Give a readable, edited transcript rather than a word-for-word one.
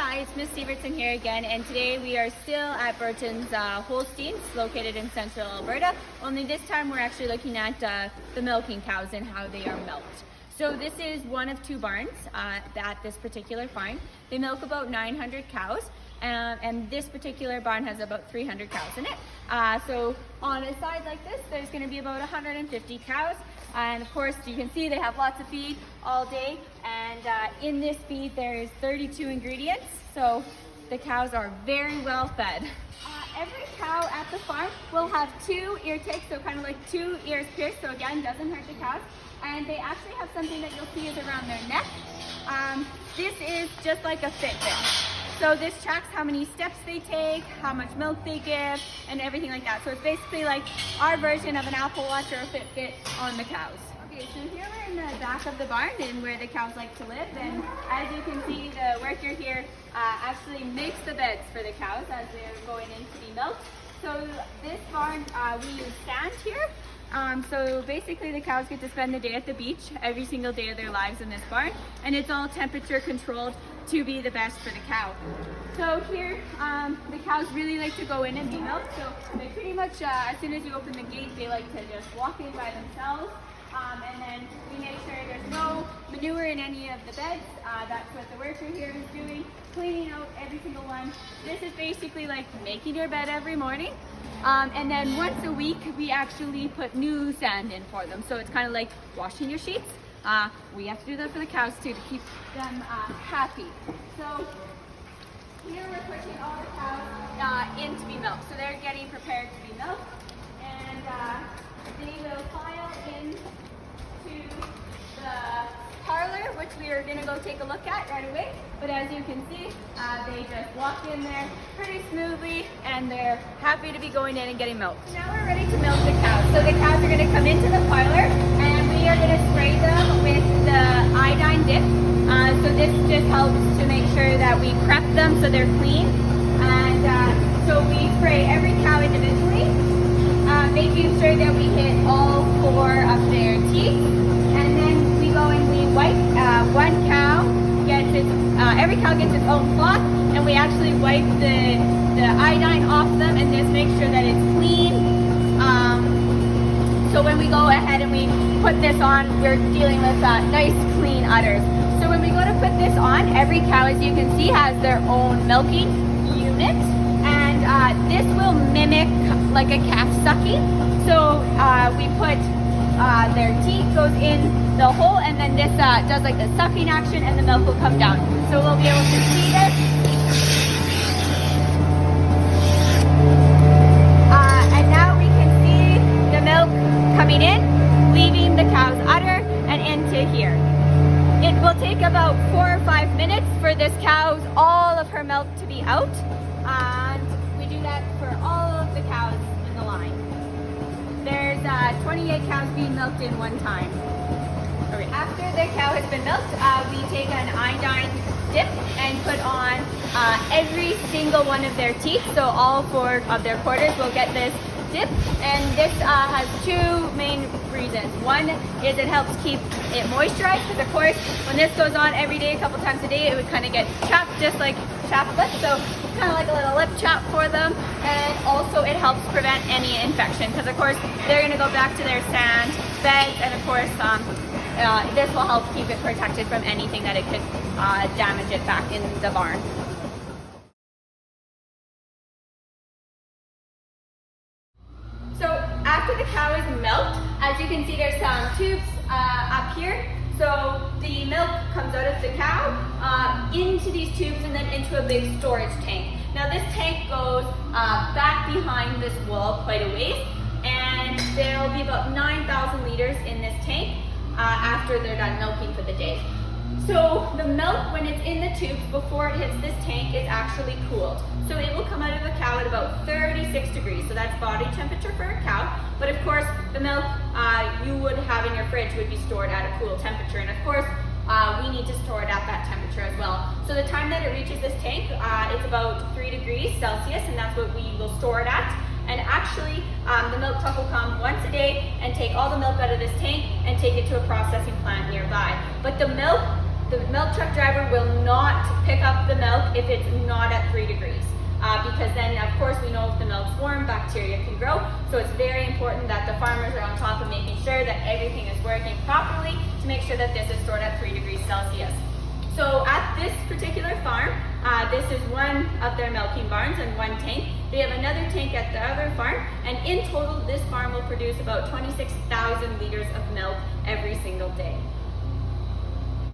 Hi, it's Miss Severtson here again, and today we are still at Burton's Holsteins, located in central Alberta. Only this time we're actually looking at the milking cows and how they are milked. So this is one of two barns at this particular farm. They milk about 900 cows, and this particular barn has about 300 cows in it. So on a side like this, there's going to be about 150 cows. And of course, you can see they have lots of feed all day. And in this feed, there's 32 ingredients. So the cows are very well fed. Every cow at the farm will have two ear ticks, so kind of like two ears pierced. So again, doesn't hurt the cows. And they actually have something that you'll see is around their neck. This is just like a Fitbit. So this tracks how many steps they take, how much milk they give, and everything like that. So it's basically like our version of an Apple Watch or a Fitbit on the cows. Okay, so here we're in the back of the barn and where the cows like to live. And as you can see, the worker here actually makes the beds for the cows as they're going in to be milked. So this barn, we use sand here. So basically the cows get to spend the day at the beach every single day of their lives in this barn, and it's all temperature controlled to be the best for the cow. So here, the cows really like to go in and be milked. So they pretty much, as soon as you open the gate, they like to just walk in by themselves. And then we make sure there's no manure in any of the beds. That's what the worker here is doing, cleaning out every single one. This is basically like making your bed every morning. And then once a week, we actually put new sand in for them. So it's kind of like washing your sheets. We have to do that for the cows too, to keep them happy. So here we're pushing all the cows in to be milked. So they're getting prepared to be milked. And they will file in to the parlor, which we are going to go take a look at right away. But as you can see, they just walk in there pretty smoothly, and they're happy to be going in and getting milked. Now we're ready to milk the cows. So the cows are going to come into the parlor, and we are going to spray them with the iodine dip. So this just helps to make sure that we prep them so they're clean. And so we spray every cow individually, making sure that we hit all four of their teeth. And then we go and we wipe. One cow gets its, every cow gets its own cloth, and we actually wipe the iodine off them and just make sure that it's clean. So when we go ahead and we put this on, we're dealing with nice clean udders. So when we go to put this on, every cow, as you can see, has their own milking unit, and this will mimic like a calf sucking. So we put their teeth goes in the hole, and then this does like the sucking action, and the milk will come down. So we'll be able to see this. And now we can see the milk coming in, leaving the cow's udder and into here. It will take about 4 or 5 minutes for this cow's all of her milk to be out, and we do that for all of the cows in the line. There's 28 cows being milked in one time. After the cow has been milked, we take an iodine dip and put on every single one of their teeth. So all 4 of their quarters will get this dip, and this has 2 main reasons. One is it helps keep it moisturized, because of course when this goes on every day, a couple times a day, it would kind of get chapped, just like chapped lips. So it's kind of like a little lip chap for them. And also it helps prevent any infection, because of course they're going to go back to their sand beds, and of course this will help keep it protected from anything that it could damage it back in the barn. So after the cow is milked, as you can see, there's some tubes up here. So the milk comes out of the cow into these tubes and then into a big storage tank. Now this tank goes back behind this wall quite a ways, and there will be about 9,000 liters in this tank after they're done milking for the day. So the milk, when it's in the tubes before it hits this tank, is actually cooled. So it will come out of the cow at about 36 degrees. So that's body temperature for a cow. But of course, the milk you would have in your fridge would be stored at a cool temperature. And of course, we need to store it at that temperature as well. So the time that it reaches this tank, it's about 3 degrees Celsius, and that's what we will store it at. And actually, the milk truck will come once a day and take all the milk out of this tank and take it to a processing plant nearby. But the milk The milk truck driver will not pick up the milk if it's not at 3 degrees. Because then, of course, we know if the milk's warm, bacteria can grow. So it's very important that the farmers are on top of making sure that everything is working properly to make sure that this is stored at 3 degrees Celsius. So at this particular farm, this is one of their milking barns and one tank. They have another tank at the other farm, and in total, this farm will produce about 26,000 liters of milk every single day.